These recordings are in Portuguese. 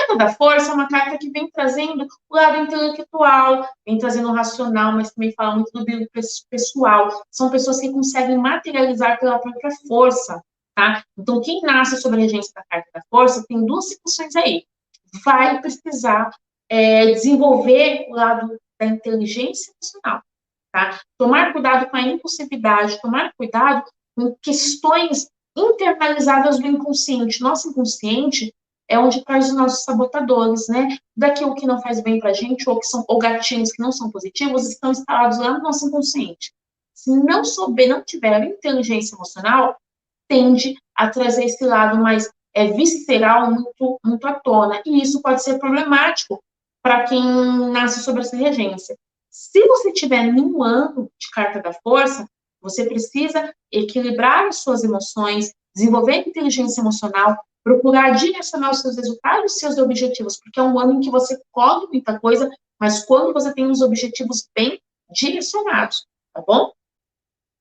carta da força é uma carta que vem trazendo o lado intelectual, vem trazendo o racional, mas também fala muito do brilho pessoal. São pessoas que conseguem materializar pela própria força, tá? Então, quem nasce sob a regência da carta da força tem duas situações aí. Vai precisar desenvolver o lado da inteligência emocional, tá? Tomar cuidado com a impulsividade, tomar cuidado com questões internalizadas do inconsciente. Nosso inconsciente é onde traz os nossos sabotadores, né? Daquilo que não faz bem pra gente, ou gatilhos que não são positivos, estão instalados lá no nosso inconsciente. Se não souber, não tiver inteligência emocional, tende a trazer esse lado mais visceral muito, muito à tona. E isso pode ser problemático para quem nasce sob essa regência. Se você tiver num ano de carta da força, você precisa equilibrar as suas emoções, desenvolver inteligência emocional, procurar direcionar os seus resultados, os seus objetivos, porque é um ano em que você colhe muita coisa, mas quando você tem os objetivos bem direcionados, tá bom?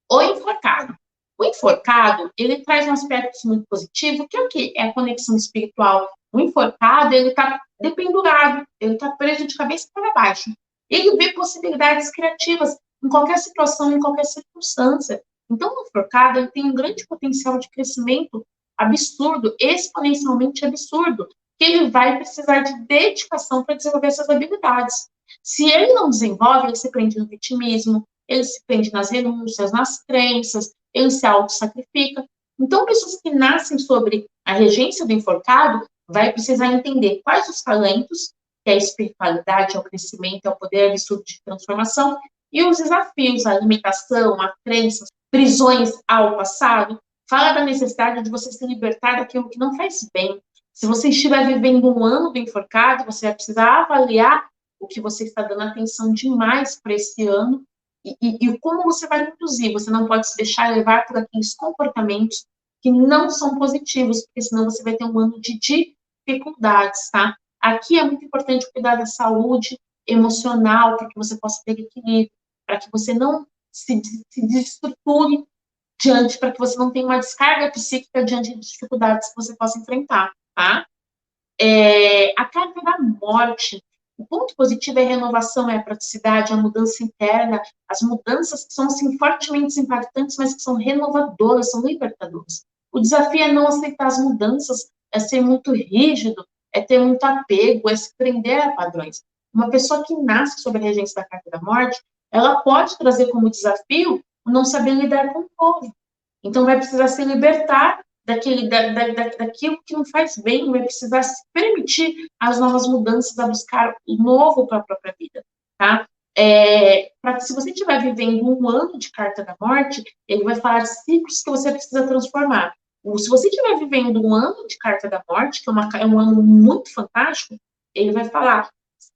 O enforcado. O enforcado, ele traz um aspecto muito positivo, que é o quê? É a conexão espiritual. O enforcado, ele está dependurado, ele está preso de cabeça para baixo. Ele vê possibilidades criativas em qualquer situação, em qualquer circunstância. Então, o enforcado, ele tem um grande potencial de crescimento absurdo, exponencialmente absurdo, que ele vai precisar de dedicação para desenvolver essas habilidades. Se ele não desenvolve, ele se prende no vitimismo, ele se prende nas renúncias, nas crenças, ele se auto-sacrifica. Então, pessoas que nascem sobre a regência do enforcado vai precisar entender quais os talentos, que é a espiritualidade, é o crescimento, é o poder absurdo de transformação, e os desafios, a limitação, a crenças, prisões ao passado. Fala da necessidade de você se libertar daquilo que não faz bem. Se você estiver vivendo um ano do enforcado, você vai precisar avaliar o que você está dando atenção demais para esse ano e como você vai conduzir. Você não pode se deixar levar por aqueles comportamentos que não são positivos, porque senão você vai ter um ano de dificuldades, tá? Aqui é muito importante cuidar da saúde emocional, para que você possa ter equilíbrio, para que você não se desestruture para que você não tenha uma descarga psíquica diante de dificuldades que você possa enfrentar, tá? A carta da morte. O ponto positivo é a renovação, é a praticidade, a mudança interna, as mudanças que são, assim, fortemente impactantes, mas que são renovadoras, são libertadoras. O desafio é não aceitar as mudanças, é ser muito rígido, é ter muito apego, é se prender a padrões. Uma pessoa que nasce sob a regência da carta da morte, ela pode trazer como desafio o não saber lidar com o novo. Então, vai precisar se libertar daquilo que não faz bem, vai precisar se permitir as novas mudanças, a buscar o novo para a própria vida, tá? Se você estiver vivendo um ano de carta da morte, ele vai falar de ciclos que você precisa transformar. Se você estiver vivendo um ano de carta da morte, que é um ano muito fantástico, ele vai falar,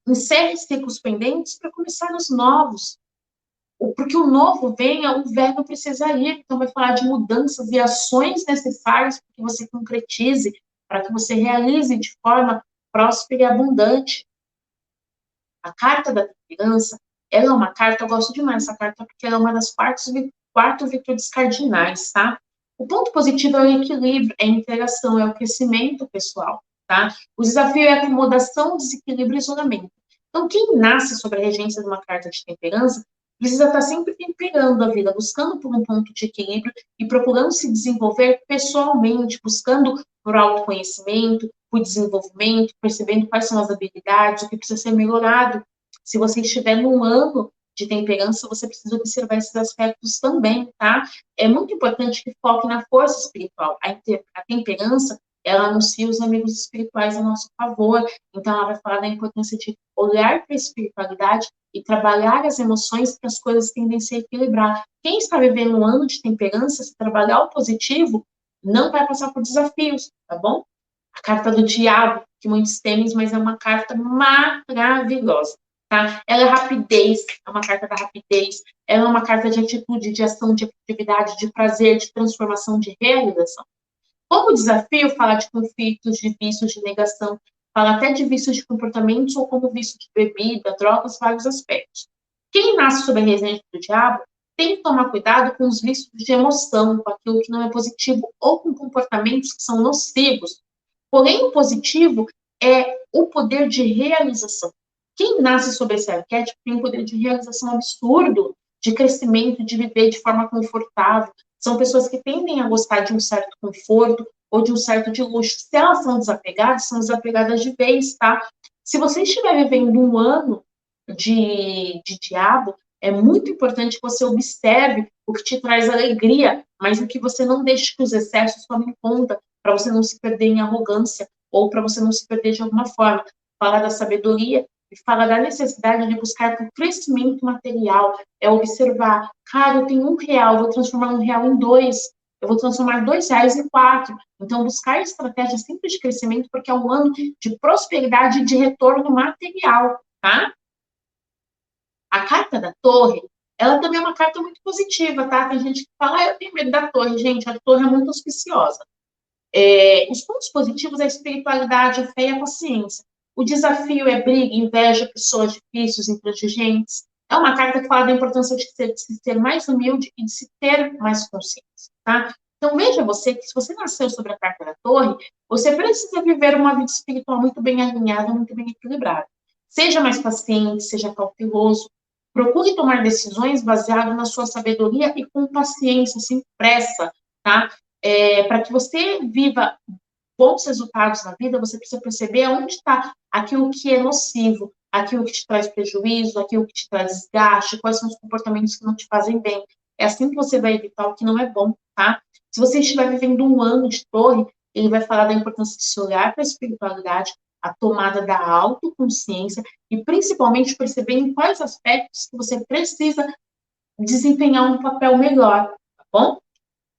encerre ciclos pendentes para começar os novos. Porque o novo venha, o velho precisa ir. Então, vai falar de mudanças e ações necessárias para que você concretize, para que você realize de forma próspera e abundante. A carta da temperança, ela é uma carta, eu gosto demais dessa carta, porque ela é uma das quatro virtudes cardinais, tá? O ponto positivo é o equilíbrio, é a interação, é o crescimento pessoal, tá? O desafio é a acomodação, desequilíbrio e isolamento. Então, quem nasce sob a regência de uma carta de temperança precisa estar sempre temperando a vida, buscando por um ponto de equilíbrio e procurando se desenvolver pessoalmente, buscando por autoconhecimento, por desenvolvimento, percebendo quais são as habilidades, o que precisa ser melhorado. Se você estiver num ano de temperança, você precisa observar esses aspectos também, tá? É muito importante que foque na força espiritual. A temperança, ela anuncia os amigos espirituais a nosso favor. Então, ela vai falar da importância de olhar para a espiritualidade e trabalhar as emoções, que as coisas tendem a se equilibrar. Quem está vivendo um ano de temperança, se trabalhar o positivo, não vai passar por desafios, tá bom? A carta do diabo, que muitos temem, mas é uma carta maravilhosa, tá? Ela é rapidez, é uma carta da rapidez, ela é uma carta de atitude, de ação, de atividade, de prazer, de transformação, de realização. Como desafio, fala de conflitos, de vícios, de negação, fala até de vícios de comportamentos ou como vício de bebida, drogas, vários aspectos. Quem nasce sob a regência do diabo tem que tomar cuidado com os vícios de emoção, com aquilo que não é positivo ou com comportamentos que são nocivos. Porém, o positivo é o poder de realização. Quem nasce sobre esse arquétipo tem um poder de realização absurdo, de crescimento, de viver de forma confortável. São pessoas que tendem a gostar de um certo conforto ou de um certo de luxo. Se elas são desapegadas de vez, tá? Se você estiver vivendo um ano de diabo, é muito importante que você observe o que te traz alegria, mas o que você não deixe que os excessos tomem conta, para você não se perder em arrogância, ou para você não se perder de alguma forma. Fala da sabedoria e fala da necessidade de buscar por crescimento material, é observar, cara, eu tenho R$ 1, vou transformar R$ 1 em 2, eu vou transformar R$ 2 em 4. Então, buscar estratégias sempre de crescimento, porque é um ano de prosperidade e de retorno material, tá? A carta da torre, ela também é uma carta muito positiva, tá? Tem gente que fala, eu tenho medo da torre. Gente, a torre é muito auspiciosa. Os pontos positivos é a espiritualidade, a fé e a paciência. O desafio é briga, inveja, pessoas difíceis, intransigentes. É uma carta que fala da importância de se ser mais humilde e de se ter mais consciência, tá? Então, veja você que se você nasceu sobre a carta da torre, você precisa viver uma vida espiritual muito bem alinhada, muito bem equilibrada. Seja mais paciente, seja cauteloso. Procure tomar decisões baseadas na sua sabedoria e com paciência, sem pressa, tá? Para que você viva bons resultados na vida, você precisa perceber onde está aquilo que é nocivo, aquilo que te traz prejuízo, aquilo que te traz desgaste, quais são os comportamentos que não te fazem bem. É assim que você vai evitar o que não é bom, tá? Se você estiver vivendo um ano de torre, ele vai falar da importância de se olhar para a espiritualidade, a tomada da autoconsciência e principalmente perceber em quais aspectos que você precisa desempenhar um papel melhor, tá bom?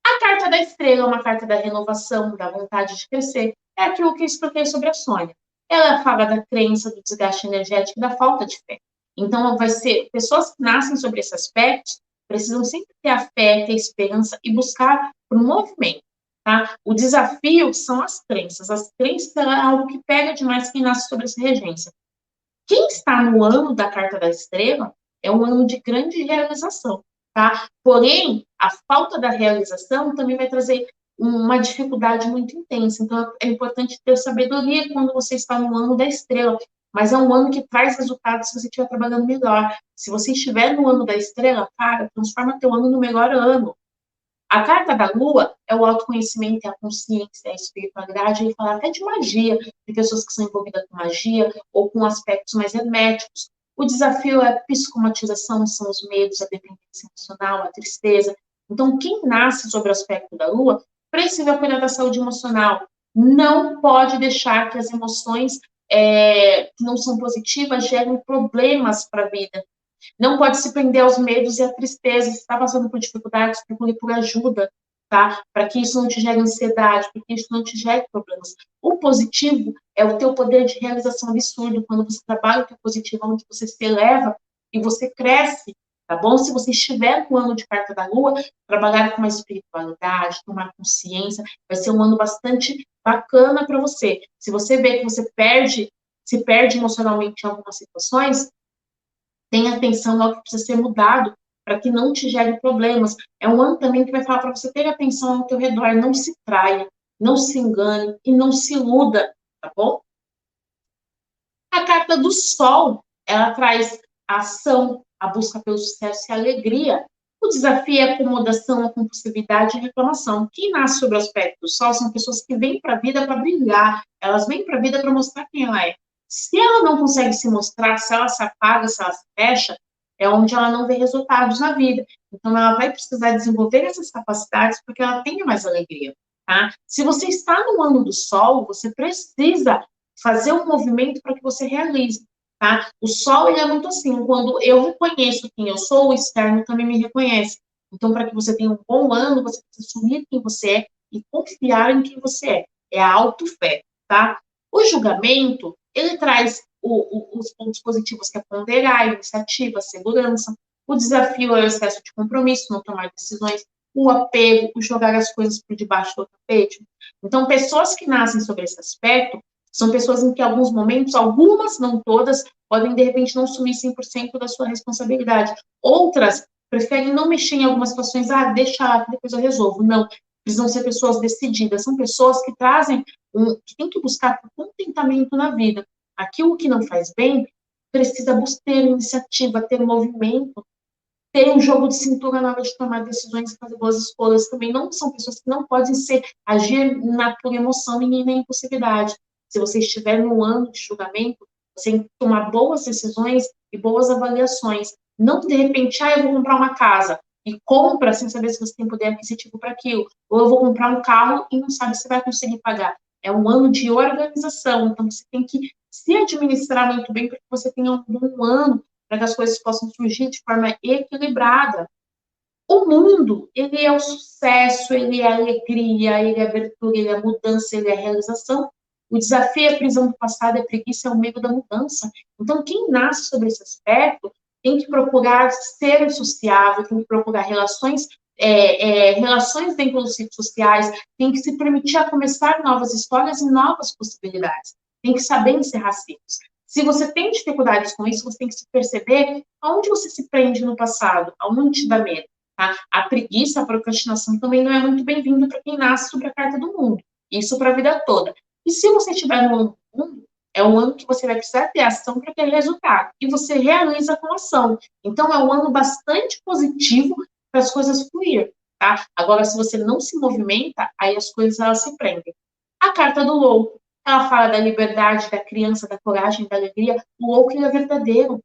A carta da estrela é uma carta da renovação, da vontade de crescer. É aquilo que eu expliquei sobre a Sônia. Ela fala da crença, do desgaste energético e da falta de fé. Então, vai ser pessoas que nascem sobre esses aspectos precisam sempre ter a fé, ter a esperança e buscar por um movimento. Tá? O desafio são as crenças. As crenças é algo que pega demais quem nasce sobre essa regência. Quem está no ano da carta da estrela é um ano de grande realização, tá? Porém, a falta da realização também vai trazer uma dificuldade muito intensa. Então, é importante ter sabedoria quando você está no ano da estrela. Mas é um ano que traz resultados se você estiver trabalhando melhor. Se você estiver no ano da estrela, cara, transforma teu ano no melhor ano. A carta da lua é o autoconhecimento, é a consciência, é a espiritualidade, ele fala até de magia, de pessoas que são envolvidas com magia ou com aspectos mais herméticos. O desafio é a psicomatização, são os medos, a dependência emocional, a tristeza. Então, quem nasce sobre o aspecto da lua precisa cuidar da saúde emocional. Não pode deixar que as emoções que não são positivas gerem problemas para a vida. Não pode se prender aos medos e à tristeza. Se está passando por dificuldades, procure por ajuda, tá? Para que isso não te gere ansiedade, para que isso não te gere problemas. O positivo é o teu poder de realização absurdo, quando você trabalha o teu positivo, onde você se eleva e você cresce, tá bom? Se você estiver no ano de carta da lua, trabalhar com uma espiritualidade, tomar consciência, vai ser um ano bastante bacana para você. Se você vê que você se perde emocionalmente em algumas situações, tenha atenção ao que precisa ser mudado para que não te gere problemas. É um ano também que vai falar para você ter atenção ao teu redor, não se traia, não se engane e não se iluda, tá bom? A carta do Sol, ela traz a ação, a busca pelo sucesso e a alegria. O desafio é a acomodação, a compulsividade e a reclamação. Quem nasce sobre o aspecto do Sol são pessoas que vêm para a vida para brilhar, elas vêm para a vida para mostrar quem ela é. Se ela não consegue se mostrar, se ela se apaga, se ela se fecha, é onde ela não vê resultados na vida. Então, ela vai precisar desenvolver essas capacidades para que ela tenha mais alegria, tá? Se você está no ano do Sol, você precisa fazer um movimento para que você realize, tá? O Sol, ele é muito assim, quando eu reconheço quem eu sou, o externo também me reconhece. Então, para que você tenha um bom ano, você precisa assumir quem você é e confiar em quem você é. É a autofé, tá? O julgamento, ele traz os pontos positivos, que é ponderar, a iniciativa, a segurança. O desafio é o excesso de compromisso, não tomar decisões, o apego, o jogar as coisas por debaixo do tapete. Então, pessoas que nascem sobre esse aspecto são pessoas em que, em alguns momentos, algumas, não todas, podem, de repente, não assumir 100% da sua responsabilidade. Outras preferem não mexer em algumas situações, deixa lá, que depois eu resolvo. Não, precisam ser pessoas decididas, são pessoas que trazem, que têm que buscar contentamento na vida. Aquilo que não faz bem, precisa ter iniciativa, ter movimento, ter um jogo de cintura na hora de tomar decisões e fazer boas escolhas. Também não são pessoas que não podem agir na pura emoção e nem na impulsividade. Se você estiver no ano de julgamento, você tem que tomar boas decisões e boas avaliações. Não, de repente, eu vou comprar uma casa e compra sem saber se você tem poder aquisitivo para aquilo. Ou eu vou comprar um carro e não sabe se vai conseguir pagar. É um ano de organização, então você tem que se administrar muito bem para que você tenha um bom ano, para que as coisas possam surgir de forma equilibrada. O mundo, ele é o sucesso, ele é a alegria, ele é a abertura, ele é a mudança, ele é a realização. O desafio é a prisão do passado, a preguiça é o medo da mudança. Então, quem nasce sobre esse aspecto tem que procurar ser sociável, tem que procurar relações dentro dos ciclos sociais, tem que se permitir a começar novas histórias e novas possibilidades. Tem que saber encerrar ciclos. Se você tem dificuldades com isso, você tem que se perceber aonde você se prende no passado, aonde te dá medo. Tá? A preguiça, a procrastinação também não é muito bem-vindo para quem nasce sobre a carta do mundo. Isso para a vida toda. E se você estiver no ano do mundo, é um ano que você vai precisar ter ação para ter resultado. E você realiza com ação. Então, é um ano bastante positivo para as coisas fluir. Tá? Agora, se você não se movimenta, aí as coisas elas se prendem. A carta do louco, ela fala da liberdade, da criança, da coragem, da alegria. O louco ele é verdadeiro.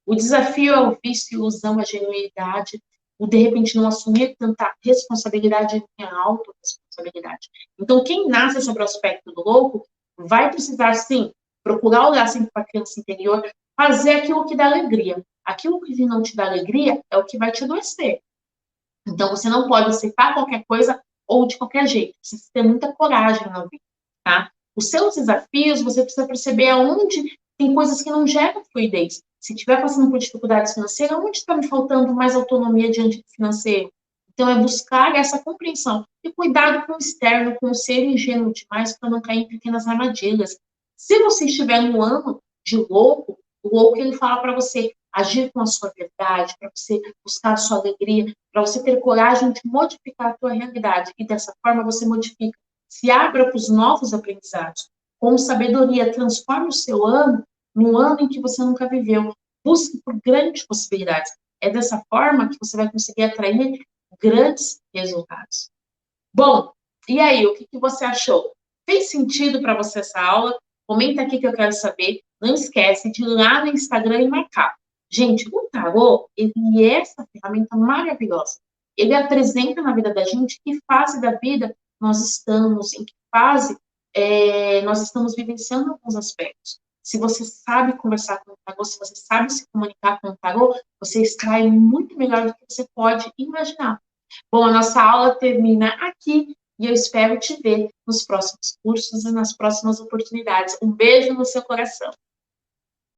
O desafio é o vício, a ilusão, a genuinidade, o de repente não assumir tanta responsabilidade e a autorresponsabilidade. Então, quem nasce sobre o aspecto do louco vai precisar, sim, procurar olhar sempre para a criança interior, fazer aquilo que dá alegria. Aquilo que não te dá alegria é o que vai te adoecer. Então, você não pode aceitar qualquer coisa ou de qualquer jeito. Você precisa ter muita coragem na vida, tá? Os seus desafios, você precisa perceber aonde tem coisas que não geram fluidez. Se estiver passando por dificuldades financeiras, onde está me faltando mais autonomia diante do financeiro? Então, é buscar essa compreensão. E cuidado com o externo, com o ser ingênuo demais, para não cair em pequenas armadilhas. Se você estiver no ano de louco, o louco ele fala para você agir com a sua verdade, para você buscar a sua alegria, para você ter coragem de modificar a tua realidade. E dessa forma você modifica. Se abra para os novos aprendizados. Com sabedoria, transforme o seu ano num ano em que você nunca viveu. Busque por grandes possibilidades. É dessa forma que você vai conseguir atrair grandes resultados. Bom, e aí, o que você achou? Fez sentido para você essa aula? Comenta aqui que eu quero saber. Não esquece de ir lá no Instagram e marcar. Gente, o tarô, ele é essa ferramenta maravilhosa. Ele apresenta na vida da gente que fase da vida nós estamos, em que fase nós estamos vivenciando alguns aspectos. Se você sabe conversar com o tarô, se você sabe se comunicar com o tarô, você extrai muito melhor do que você pode imaginar. Bom, a nossa aula termina aqui e eu espero te ver nos próximos cursos e nas próximas oportunidades. Um beijo no seu coração.